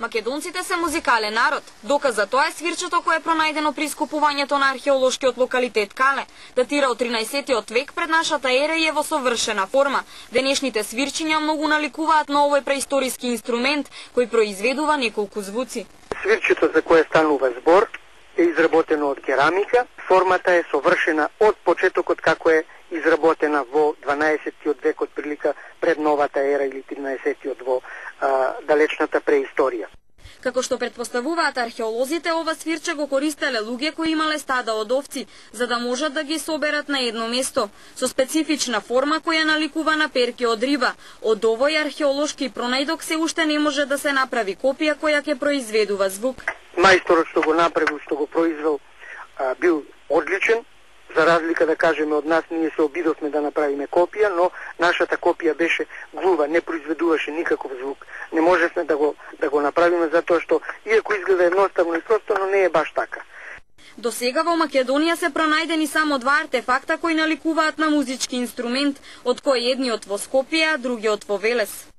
Македонците се музикален народ. Доказ за тоа е свирчето кое е пронајдено при искупувањето на археолошкиот локалитет Кале. Датира од 13 век пред нашата ера и е во совршена форма. Денешните свирчиња многу наликуваат на овој преисториски инструмент кој произведува неколку звуци. Свирчето за кое станува збор е изработено од керамика. Формата е совршена од почетокот како е изработена во 12 век од прилика пред новата ера или 13 во далечната преисторија. Како што предпоставуваат археолозите, ова свирче го користеле луѓе кои имале стада од овци, за да можат да ги соберат на едно место, со специфична форма која наликува на перки од риба. Од овој археолошки пронајдок се уште не може да се направи копија која ќе произведува звук. Мајсторот што го направил, што го произвел, бил одличен. За разлика, да кажеме, од нас, ние се обидовме да направиме копија, но нашата копија беше глува, не произведуваше никаков звук. Не можевме да го направиме затоа што, иако изгледа едноставно и просто, но не е баш така. До сега во Македонија се пронајдени само два артефакта кои наликуваат на музички инструмент, од кои едниот во Скопје, а другиот во Велес.